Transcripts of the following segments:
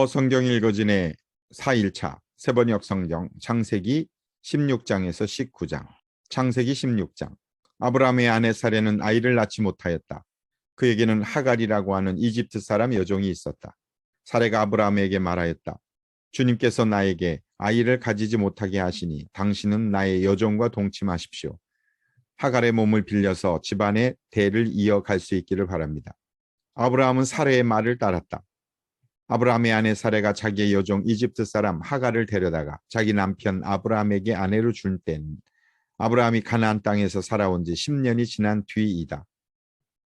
성경 읽어진의 4일차 세번역 성경 창세기 16장에서 19장. 창세기 16장. 아브라함의 아내 사레는 아이를 낳지 못하였다. 그에게는 하갈이라고 하는 이집트 사람 여종이 있었다. 사레가 아브라함에게 말하였다. 주님께서 나에게 아이를 가지지 못하게 하시니 당신은 나의 여종과 동침하십시오. 하갈의 몸을 빌려서 집안의 대를 이어갈 수 있기를 바랍니다. 아브라함은 사레의 말을 따랐다. 아브라함의 아내 사레가 자기의 여종 이집트 사람 하갈을 데려다가 자기 남편 아브라함에게 아내로 준 때는 아브라함이 가나안 땅에서 살아온 지 10년이 지난 뒤이다.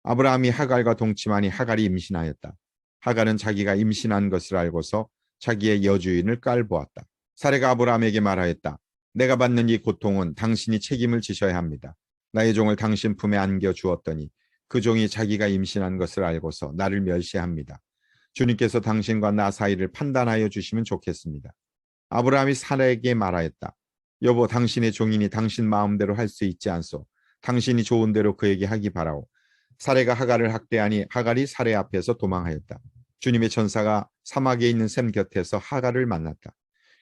아브라함이 하갈과 동침하니 하갈이 임신하였다. 하갈은 자기가 임신한 것을 알고서 자기의 여주인을 깔보았다. 사레가 아브라함에게 말하였다. 내가 받는 이 고통은 당신이 책임을 지셔야 합니다. 나의 종을 당신 품에 안겨 주었더니 그 종이 자기가 임신한 것을 알고서 나를 멸시합니다. 주님께서 당신과 나 사이를 판단하여 주시면 좋겠습니다. 아브라함이 사라에게 말하였다. 여보, 당신의 종인이 당신 마음대로 할 수 있지 않소. 당신이 좋은 대로 그에게 하기 바라오. 사레가 하갈을 학대하니 하갈이 사레 앞에서 도망하였다. 주님의 천사가 사막에 있는 샘 곁에서 하갈을 만났다.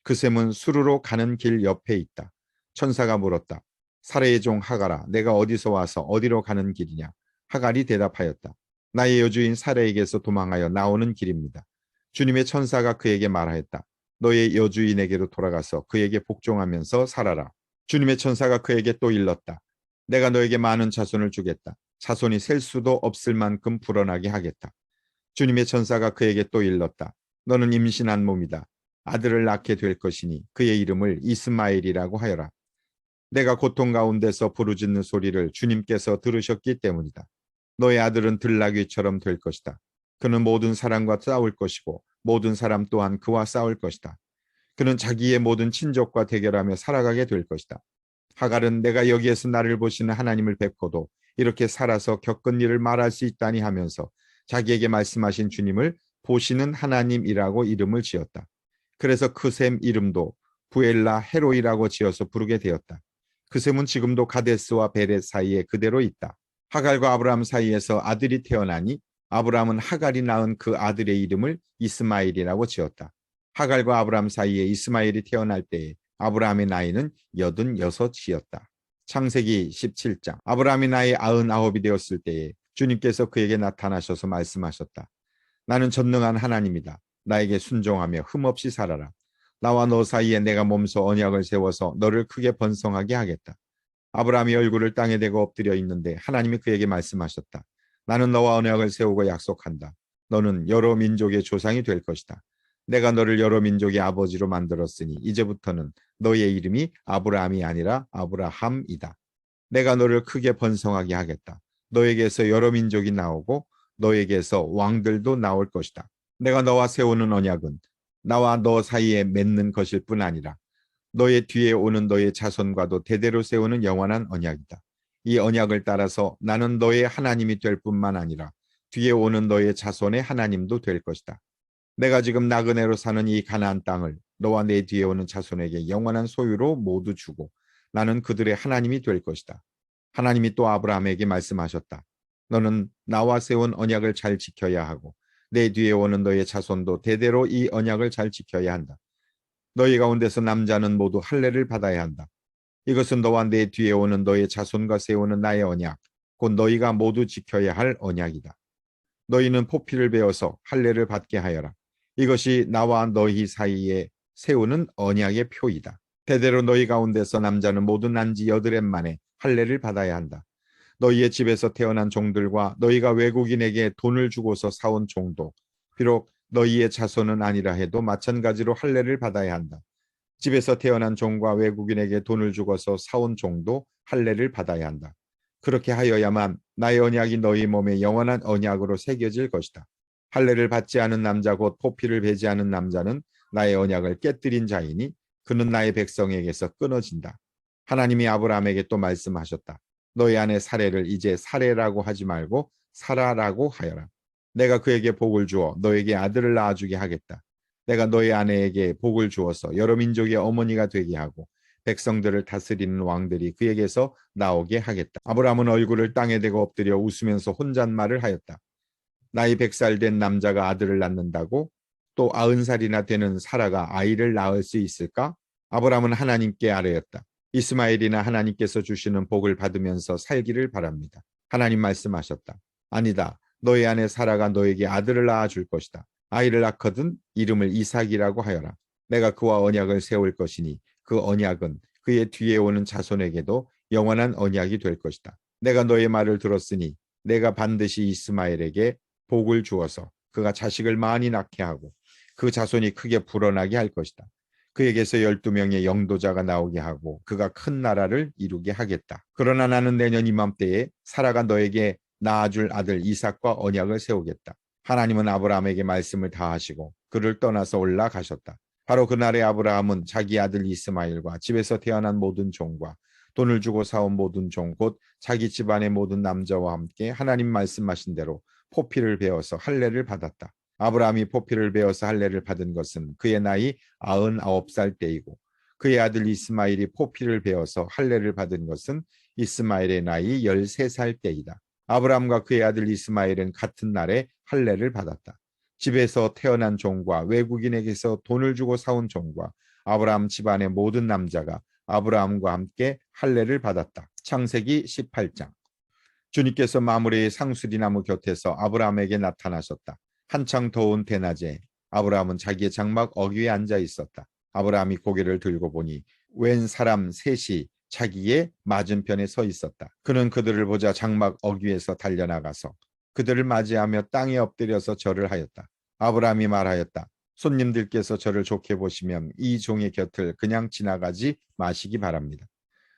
그 샘은 수르로 가는 길 옆에 있다. 천사가 물었다. 사레의 종 하갈아, 내가 어디서 와서 어디로 가는 길이냐? 하갈이 대답하였다. 나의 여주인 사레에게서 도망하여 나오는 길입니다. 주님의 천사가 그에게 말하였다. 너의 여주인에게로 돌아가서 그에게 복종하면서 살아라. 주님의 천사가 그에게 또 일렀다. 내가 너에게 많은 자손을 주겠다. 자손이 셀 수도 없을 만큼 불어나게 하겠다. 주님의 천사가 그에게 또 일렀다. 너는 임신한 몸이다. 아들을 낳게 될 것이니 그의 이름을 이스마엘이라고 하여라. 내가 고통 가운데서 부르짖는 소리를 주님께서 들으셨기 때문이다. 너의 아들은 들나귀처럼 될 것이다. 그는 모든 사람과 싸울 것이고 모든 사람 또한 그와 싸울 것이다. 그는 자기의 모든 친족과 대결하며 살아가게 될 것이다. 하갈은 내가 여기에서 나를 보시는 하나님을 뵙고도 이렇게 살아서 겪은 일을 말할 수 있다니 하면서 자기에게 말씀하신 주님을 보시는 하나님이라고 이름을 지었다. 그래서 그 샘 이름도 부엘라 헤로이라고 지어서 부르게 되었다. 그 샘은 지금도 가데스와 베렛 사이에 그대로 있다. 하갈과 아브라함 사이에서 아들이 태어나니 아브라함은 하갈이 낳은 그 아들의 이름을 이스마엘이라고 지었다. 하갈과 아브라함 사이에 이스마엘이 태어날 때에 아브라함의 나이는 86이었다. 창세기 17장. 아브라함이 나이 99이 되었을 때에 주님께서 그에게 나타나셔서 말씀하셨다. 나는 전능한 하나님이다. 나에게 순종하며 흠없이 살아라. 나와 너 사이에 내가 몸소 언약을 세워서 너를 크게 번성하게 하겠다. 아브라함이 얼굴을 땅에 대고 엎드려 있는데 하나님이 그에게 말씀하셨다. 나는 너와 언약을 세우고 약속한다. 너는 여러 민족의 조상이 될 것이다. 내가 너를 여러 민족의 아버지로 만들었으니 이제부터는 너의 이름이 아브라함이 아니라 아브라함이다. 내가 너를 크게 번성하게 하겠다. 너에게서 여러 민족이 나오고 너에게서 왕들도 나올 것이다. 내가 너와 세우는 언약은 나와 너 사이에 맺는 것일 뿐 아니라 너의 뒤에 오는 너의 자손과도 대대로 세우는 영원한 언약이다. 이 언약을 따라서 나는 너의 하나님이 될 뿐만 아니라 뒤에 오는 너의 자손의 하나님도 될 것이다. 내가 지금 나그네로 사는 이 가나안 땅을 너와 내 뒤에 오는 자손에게 영원한 소유로 모두 주고 나는 그들의 하나님이 될 것이다. 하나님이 또 아브라함에게 말씀하셨다. 너는 나와 세운 언약을 잘 지켜야 하고 내 뒤에 오는 너의 자손도 대대로 이 언약을 잘 지켜야 한다. 너희 가운데서 남자는 모두 할례를 받아야 한다. 이것은 너와 내 뒤에 오는 너의 자손과 세우는 나의 언약, 곧 너희가 모두 지켜야 할 언약이다. 너희는 포피를 베어서 할례를 받게 하여라. 이것이 나와 너희 사이에 세우는 언약의 표이다. 대대로 너희 가운데서 남자는 모두 난지 8해 만에 할례를 받아야 한다. 너희의 집에서 태어난 종들과 너희가 외국인에게 돈을 주고서 사온 종도 비록 너희의 자손은 아니라 해도 마찬가지로 할례를 받아야 한다. 집에서 태어난 종과 외국인에게 돈을 주고서 사온 종도 할례를 받아야 한다. 그렇게 하여야만 나의 언약이 너희 몸에 영원한 언약으로 새겨질 것이다. 할례를 받지 않은 남자 곧 포피를 베지 않은 남자는 나의 언약을 깨뜨린 자이니 그는 나의 백성에게서 끊어진다. 하나님이 아브라함에게 또 말씀하셨다. 너희 아내 사레를 이제 사레라고 하지 말고 사라라고 하여라. 내가 그에게 복을 주어 너에게 아들을 낳아주게 하겠다. 내가 너희 아내에게 복을 주어서 여러 민족의 어머니가 되게 하고 백성들을 다스리는 왕들이 그에게서 나오게 하겠다. 아브라함은 얼굴을 땅에 대고 엎드려 웃으면서 혼잣말을 하였다. 나이 100살 된 남자가 아들을 낳는다고? 또 90살이나 되는 사라가 아이를 낳을 수 있을까? 아브라함은 하나님께 아뢰었다. 이스마엘이나 하나님께서 주시는 복을 받으면서 살기를 바랍니다. 하나님 말씀하셨다. 아니다. 너의 아내 사라가 너에게 아들을 낳아줄 것이다. 아이를 낳거든 이름을 이삭이라고 하여라. 내가 그와 언약을 세울 것이니 그 언약은 그의 뒤에 오는 자손에게도 영원한 언약이 될 것이다. 내가 너의 말을 들었으니 내가 반드시 이스마엘에게 복을 주어서 그가 자식을 많이 낳게 하고 그 자손이 크게 불어나게 할 것이다. 그에게서 12명의 영도자가 나오게 하고 그가 큰 나라를 이루게 하겠다. 그러나 나는 내년 이맘때에 사라가 너에게 낳아줄 아들 이삭과 언약을 세우겠다. 하나님은 아브라함에게 말씀을 다하시고 그를 떠나서 올라가셨다. 바로 그날에 아브라함은 자기 아들 이스마엘과 집에서 태어난 모든 종과 돈을 주고 사온 모든 종 곧 자기 집안의 모든 남자와 함께 하나님 말씀하신 대로 포피를 베어서 할례를 받았다. 아브라함이 포피를 베어서 할례를 받은 것은 그의 나이 99살 때이고 그의 아들 이스마엘이 포피를 베어서 할례를 받은 것은 이스마엘의 나이 13살 때이다. 아브라함과 그의 아들 이스마엘은 같은 날에 할례를 받았다. 집에서 태어난 종과 외국인에게서 돈을 주고 사온 종과 아브라함 집안의 모든 남자가 아브라함과 함께 할례를 받았다. 창세기 18장. 주님께서 마므레의 상수리나무 곁에서 아브라함에게 나타나셨다. 한창 더운 대낮에 아브라함은 자기의 장막 어귀에 앉아 있었다. 아브라함이 고개를 들고 보니 웬 사람 셋이 자기의 맞은편에 서 있었다. 그는 그들을 보자 장막 어귀에서 달려나가서 그들을 맞이하며 땅에 엎드려서 절을 하였다. 아브라함이 말하였다. 손님들께서 저를 좋게 보시면 이 종의 곁을 그냥 지나가지 마시기 바랍니다.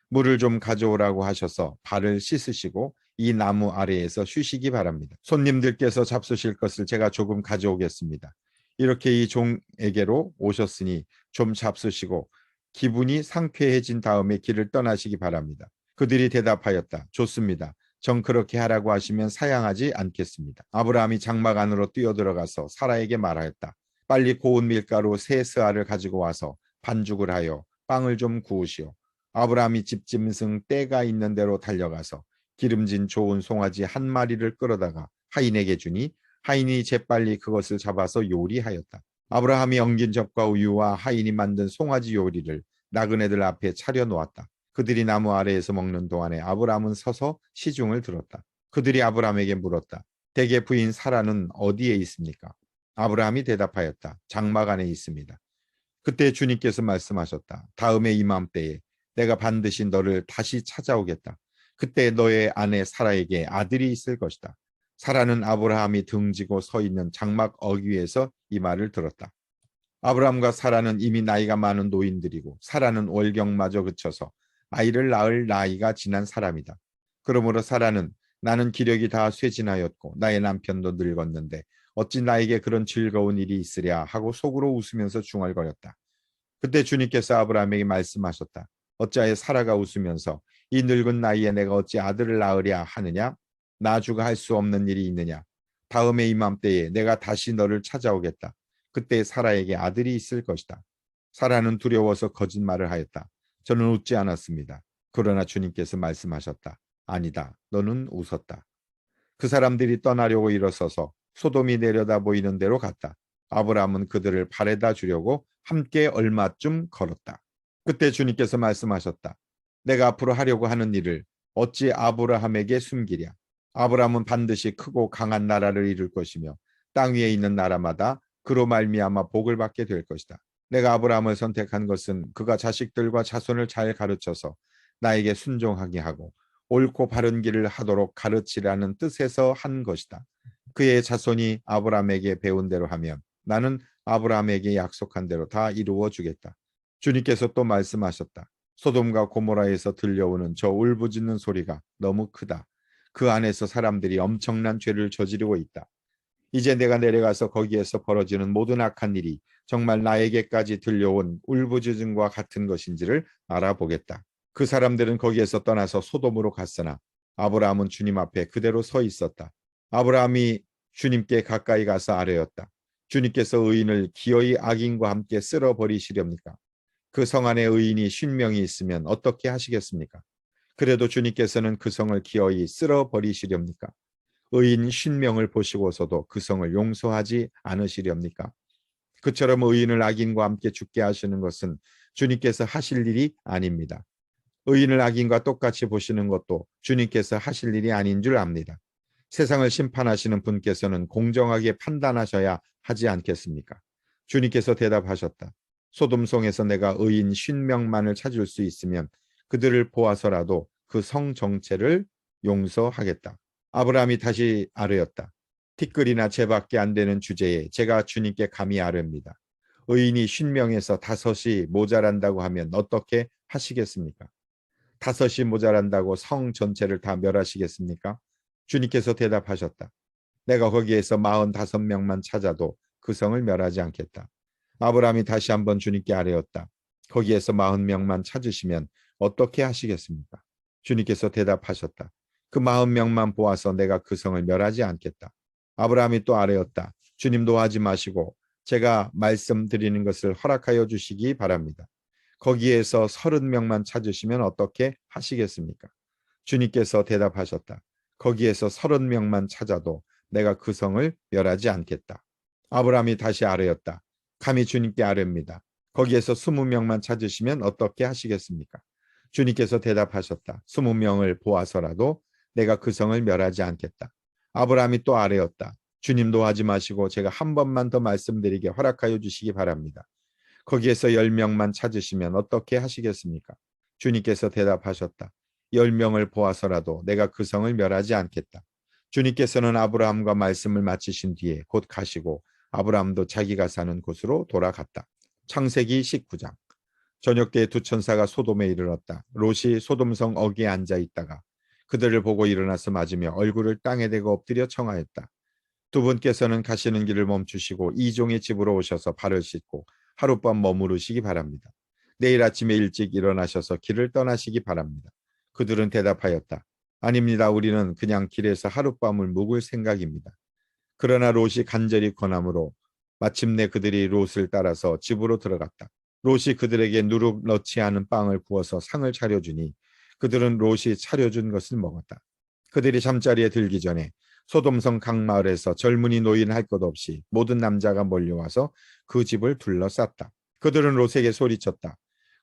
물을 좀 가져오라고 하셔서 발을 씻으시고 이 나무 아래에서 쉬시기 바랍니다. 손님들께서 잡수실 것을 제가 조금 가져오겠습니다. 이렇게 이 종에게로 오셨으니 좀 잡수시고 기분이 상쾌해진 다음에 길을 떠나시기 바랍니다. 그들이 대답하였다. 좋습니다. 정 그렇게 하라고 하시면 사양하지 않겠습니다. 아브라함이 장막 안으로 뛰어들어가서 사라에게 말하였다. 빨리 고운 밀가루 3스아를 가지고 와서 반죽을 하여 빵을 좀 구우시오. 아브라함이 집짐승 떼가 있는 대로 달려가서 기름진 좋은 송아지 한 마리를 끌어다가 하인에게 주니 하인이 재빨리 그것을 잡아서 요리하였다. 아브라함이 엉긴 젖과 우유와 하인이 만든 송아지 요리를 나그네들 앞에 차려 놓았다. 그들이 나무 아래에서 먹는 동안에 아브라함은 서서 시중을 들었다. 그들이 아브라함에게 물었다. 대개 부인 사라는 어디에 있습니까? 아브라함이 대답하였다. 장막 안에 있습니다. 그때 주님께서 말씀하셨다. 다음에 이맘때에 내가 반드시 너를 다시 찾아오겠다. 그때 너의 아내 사라에게 아들이 있을 것이다. 사라는 아브라함이 등지고 서 있는 장막 어귀에서 이 말을 들었다. 아브라함과 사라는 이미 나이가 많은 노인들이고 사라는 월경마저 그쳐서 아이를 낳을 나이가 지난 사람이다. 그러므로 사라는 나는 기력이 다 쇠진하였고 나의 남편도 늙었는데 어찌 나에게 그런 즐거운 일이 있으랴 하고 속으로 웃으면서 중얼거렸다. 그때 주님께서 아브라함에게 말씀하셨다. 어찌하여 사라가 웃으면서 이 늙은 나이에 내가 어찌 아들을 낳으랴 하느냐? 나주가 할 수 없는 일이 있느냐? 다음에 이맘때에 내가 다시 너를 찾아오겠다. 그때 사라에게 아들이 있을 것이다. 사라는 두려워서 거짓말을 하였다. 저는 웃지 않았습니다. 그러나 주님께서 말씀하셨다. 아니다. 너는 웃었다. 그 사람들이 떠나려고 일어서서 소돔이 내려다 보이는 데로 갔다. 아브라함은 그들을 바래다 주려고 함께 얼마쯤 걸었다. 그때 주님께서 말씀하셨다. 내가 앞으로 하려고 하는 일을 어찌 아브라함에게 숨기랴. 아브라함은 반드시 크고 강한 나라를 이룰 것이며 땅 위에 있는 나라마다 그로 말미암아 복을 받게 될 것이다. 내가 아브라함을 선택한 것은 그가 자식들과 자손을 잘 가르쳐서 나에게 순종하게 하고 옳고 바른 길을 하도록 가르치라는 뜻에서 한 것이다. 그의 자손이 아브라함에게 배운 대로 하면 나는 아브라함에게 약속한 대로 다 이루어 주겠다. 주님께서 또 말씀하셨다. 소돔과 고모라에서 들려오는 저 울부짖는 소리가 너무 크다. 그 안에서 사람들이 엄청난 죄를 저지르고 있다. 이제 내가 내려가서 거기에서 벌어지는 모든 악한 일이 정말 나에게까지 들려온 울부짖음과 같은 것인지를 알아보겠다. 그 사람들은 거기에서 떠나서 소돔으로 갔으나 아브라함은 주님 앞에 그대로 서 있었다. 아브라함이 주님께 가까이 가서 아뢰었다. 주님께서 의인을 기어이 악인과 함께 쓸어버리시렵니까? 그 성 안에 의인이 50명이 있으면 어떻게 하시겠습니까? 그래도 주님께서는 그 성을 기어이 쓸어버리시렵니까? 의인 50명을 보시고서도 그 성을 용서하지 않으시렵니까? 그처럼 의인을 악인과 함께 죽게 하시는 것은 주님께서 하실 일이 아닙니다. 의인을 악인과 똑같이 보시는 것도 주님께서 하실 일이 아닌 줄 압니다. 세상을 심판하시는 분께서는 공정하게 판단하셔야 하지 않겠습니까? 주님께서 대답하셨다. 소돔성에서 내가 의인 50명만을 찾을 수 있으면 그들을 보아서라도 그 성 정체를 용서하겠다. 아브라함이 다시 아뢰었다. 티끌이나 재밖에 안 되는 주제에 제가 주님께 감히 아뢰입니다. 의인이 50명에서 5이 모자란다고 하면 어떻게 하시겠습니까? 5이 모자란다고 성 전체를 다 멸하시겠습니까? 주님께서 대답하셨다. 내가 거기에서 45명만 찾아도 그 성을 멸하지 않겠다. 아브라함이 다시 한번 주님께 아뢰었다. 거기에서 40명만 찾으시면 어떻게 하시겠습니까? 주님께서 대답하셨다. 그 40명만 보아서 내가 그 성을 멸하지 않겠다. 아브라함이 또 아뢰었다. 주님도 하지 마시고 제가 말씀드리는 것을 허락하여 주시기 바랍니다. 거기에서 30명만 찾으시면 어떻게 하시겠습니까? 주님께서 대답하셨다. 거기에서 30명만 찾아도 내가 그 성을 멸하지 않겠다. 아브라함이 다시 아뢰었다. 감히 주님께 아뢰입니다. 거기에서 20명만 찾으시면 어떻게 하시겠습니까? 주님께서 대답하셨다. 20명을 보아서라도 내가 그 성을 멸하지 않겠다. 아브라함이 또 아뢰었다. 주님도 하지 마시고 제가 한 번만 더 말씀드리게 허락하여 주시기 바랍니다. 거기에서 10명만 찾으시면 어떻게 하시겠습니까? 주님께서 대답하셨다. 10명을 보아서라도 내가 그 성을 멸하지 않겠다. 주님께서는 아브라함과 말씀을 마치신 뒤에 곧 가시고 아브라함도 자기가 사는 곳으로 돌아갔다. 창세기 19장. 저녁 때 두 천사가 소돔에 이르렀다. 롯이 소돔성 어귀에 앉아 있다가 그들을 보고 일어나서 맞으며 얼굴을 땅에 대고 엎드려 청하였다. 두 분께서는 가시는 길을 멈추시고 이종의 집으로 오셔서 발을 씻고 하룻밤 머무르시기 바랍니다. 내일 아침에 일찍 일어나셔서 길을 떠나시기 바랍니다. 그들은 대답하였다. 아닙니다. 우리는 그냥 길에서 하룻밤을 묵을 생각입니다. 그러나 롯이 간절히 권함으로 마침내 그들이 롯을 따라서 집으로 들어갔다. 롯이 그들에게 누룩 넣지 않은 빵을 구워서 상을 차려주니 그들은 롯이 차려준 것을 먹었다. 그들이 잠자리에 들기 전에 소돔성 각 마을에서 젊은이 노인 할 것 없이 모든 남자가 몰려와서 그 집을 둘러쌌다. 그들은 롯에게 소리쳤다.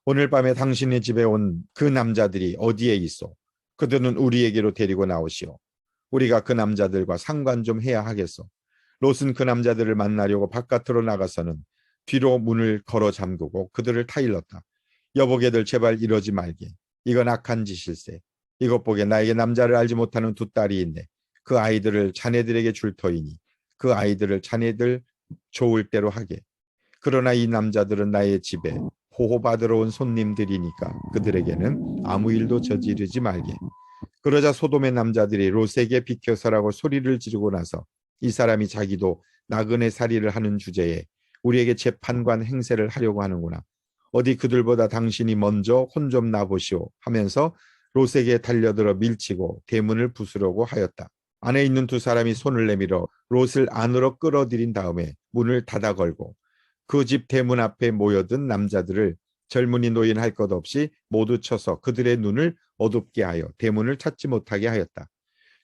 오늘 밤에 당신의 집에 온 그 남자들이 어디에 있어? 그들은 우리에게로 데리고 나오시오. 우리가 그 남자들과 상관 좀 해야 하겠소. 롯은 그 남자들을 만나려고 바깥으로 나가서는 뒤로 문을 걸어 잠그고 그들을 타일렀다. 여보게들 제발 이러지 말게. 이건 악한 짓일세. 이것 보게 나에게 남자를 알지 못하는 두 딸이 있네. 그 아이들을 자네들에게 줄 터이니 그 아이들을 자네들 좋을 대로 하게. 그러나 이 남자들은 나의 집에 호호받으러 온 손님들이니까 그들에게는 아무 일도 저지르지 말게. 그러자 소돔의 남자들이 롯에게 비켜서라고 소리를 지르고 나서 이 사람이 자기도 나그네 살이를 하는 주제에 우리에게 재판관 행세를 하려고 하는구나. 어디 그들보다 당신이 먼저 혼 좀 나보시오 하면서 롯에게 달려들어 밀치고 대문을 부수려고 하였다. 안에 있는 두 사람이 손을 내밀어 롯을 안으로 끌어들인 다음에 문을 닫아 걸고 그 집 대문 앞에 모여든 남자들을 젊은이 노인 할 것 없이 모두 쳐서 그들의 눈을 어둡게 하여 대문을 찾지 못하게 하였다.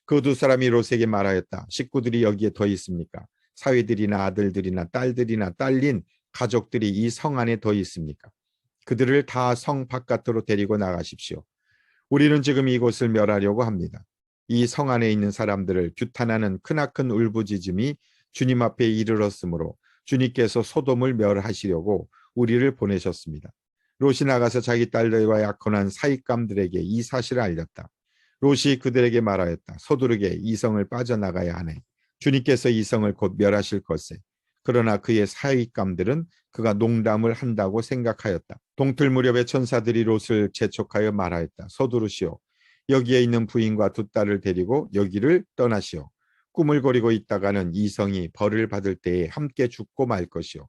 그 두 사람이 롯에게 말하였다. 식구들이 여기에 더 있습니까? 사위들이나 아들들이나 딸들이나 딸린 가족들이 이 성 안에 더 있습니까? 그들을 다 성 바깥으로 데리고 나가십시오. 우리는 지금 이곳을 멸하려고 합니다. 이 성 안에 있는 사람들을 규탄하는 크나큰 울부짖음이 주님 앞에 이르렀으므로 주님께서 소돔을 멸하시려고 우리를 보내셨습니다. 롯이 나가서 자기 딸들과 약혼한 사익감들에게 이 사실을 알렸다. 롯이 그들에게 말하였다. 서두르게 이 성을 빠져나가야 하네. 주님께서 이 성을 곧 멸하실 것에. 그러나 그의 사익감들은 그가 농담을 한다고 생각하였다. 동틀 무렵에 천사들이 롯을 재촉하여 말하였다. 서두르시오. 여기에 있는 부인과 두 딸을 데리고 여기를 떠나시오. 꿈을 거리고 있다가는 이 성이 벌을 받을 때에 함께 죽고 말 것이오.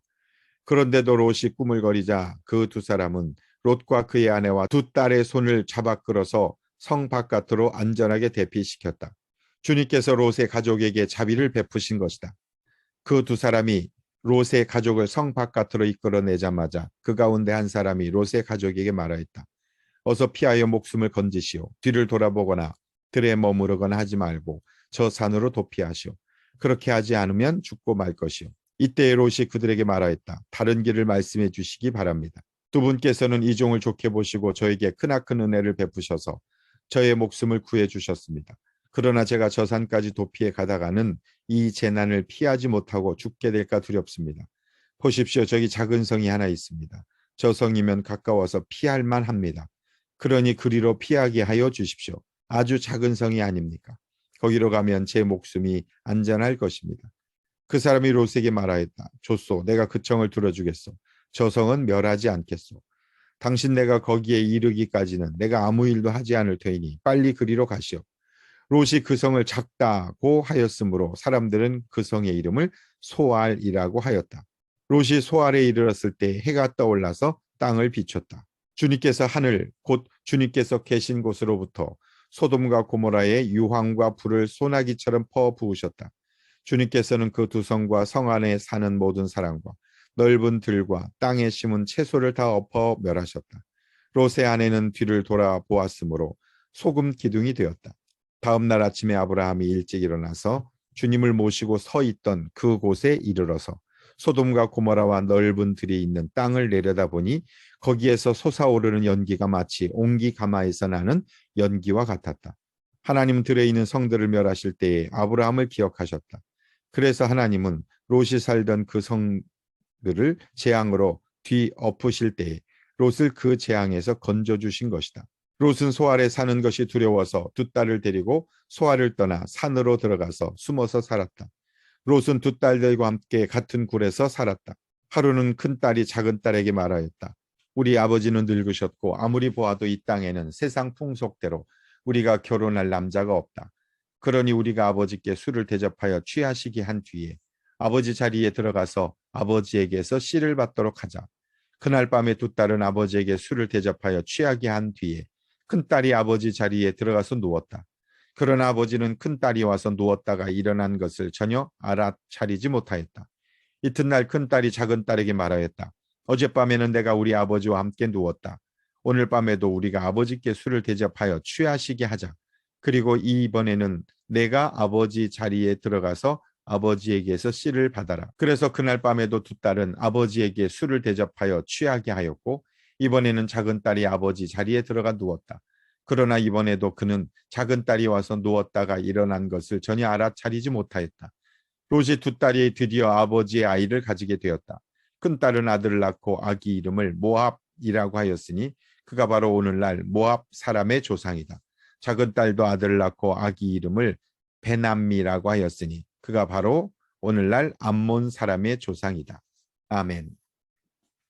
그런데도 롯이 꿈을 거리자 그 두 사람은 롯과 그의 아내와 두 딸의 손을 잡아 끌어서 성 바깥으로 안전하게 대피시켰다. 주님께서 롯의 가족에게 자비를 베푸신 것이다. 그 두 사람이 롯의 가족을 성 바깥으로 이끌어내자마자 그 가운데 한 사람이 롯의 가족에게 말하였다. 어서 피하여 목숨을 건지시오. 뒤를 돌아보거나 들에 머무르거나 하지 말고 저 산으로 도피하시오. 그렇게 하지 않으면 죽고 말 것이오. 이때 롯이 그들에게 말하였다. 다른 길을 말씀해 주시기 바랍니다. 두 분께서는 이 종을 좋게 보시고 저에게 크나큰 은혜를 베푸셔서 저의 목숨을 구해 주셨습니다. 그러나 제가 저 산까지 도피해 가다가는 이 재난을 피하지 못하고 죽게 될까 두렵습니다. 보십시오. 저기 작은 성이 하나 있습니다. 저 성이면 가까워서 피할 만합니다. 그러니 그리로 피하게 하여 주십시오. 아주 작은 성이 아닙니까? 거기로 가면 제 목숨이 안전할 것입니다. 그 사람이 롯에게 말하였다. 좋소, 내가 그 청을 들어주겠소. 저 성은 멸하지 않겠소. 당신 내가 거기에 이르기까지는 내가 아무 일도 하지 않을 테니 빨리 그리로 가시오. 롯이 그 성을 작다고 하였으므로 사람들은 그 성의 이름을 소알이라고 하였다. 롯이 소알에 이르렀을 때 해가 떠올라서 땅을 비췄다. 주님께서 하늘, 곧 주님께서 계신 곳으로부터 소돔과 고모라의 유황과 불을 소나기처럼 퍼 부으셨다. 주님께서는 그 두 성과 성 안에 사는 모든 사람과 넓은 들과 땅에 심은 채소를 다 엎어 멸하셨다. 롯의 아내는 뒤를 돌아보았으므로 소금 기둥이 되었다. 다음 날 아침에 아브라함이 일찍 일어나서 주님을 모시고 서 있던 그곳에 이르러서 소돔과 고모라와 넓은 들이 있는 땅을 내려다보니 거기에서 솟아오르는 연기가 마치 옹기 가마에서 나는 연기와 같았다. 하나님은 들에 있는 성들을 멸하실 때에 아브라함을 기억하셨다. 그래서 하나님은 롯이 살던 그 성들을 재앙으로 뒤엎으실 때에 롯을 그 재앙에서 건져주신 것이다. 롯은 소알에 사는 것이 두려워서 두 딸을 데리고 소알을 떠나 산으로 들어가서 숨어서 살았다. 롯은 두 딸들과 함께 같은 굴에서 살았다. 하루는 큰 딸이 작은 딸에게 말하였다. 우리 아버지는 늙으셨고 아무리 보아도 이 땅에는 세상 풍속대로 우리가 결혼할 남자가 없다. 그러니 우리가 아버지께 술을 대접하여 취하시게 한 뒤에 아버지 자리에 들어가서 아버지에게서 씨를 받도록 하자. 그날 밤에 두 딸은 아버지에게 술을 대접하여 취하게 한 뒤에 큰딸이 아버지 자리에 들어가서 누웠다. 그러나 아버지는 큰딸이 와서 누웠다가 일어난 것을 전혀 알아차리지 못하였다. 이튿날 큰딸이 작은딸에게 말하였다. 어젯밤에는 내가 우리 아버지와 함께 누웠다. 오늘 밤에도 우리가 아버지께 술을 대접하여 취하시게 하자. 그리고 이번에는 내가 아버지 자리에 들어가서 아버지에게서 씨를 받아라. 그래서 그날 밤에도 두 딸은 아버지에게 술을 대접하여 취하게 하였고 이번에는 작은 딸이 아버지 자리에 들어가 누웠다. 그러나 이번에도 그는 작은 딸이 와서 누웠다가 일어난 것을 전혀 알아차리지 못하였다. 롯이 두 딸이 드디어 아버지의 아이를 가지게 되었다. 큰 딸은 아들을 낳고 아기 이름을 모압이라고 하였으니 그가 바로 오늘날 모압 사람의 조상이다. 작은 딸도 아들을 낳고 아기 이름을 베남미라고 하였으니 그가 바로 오늘날 암몬 사람의 조상이다. 아멘.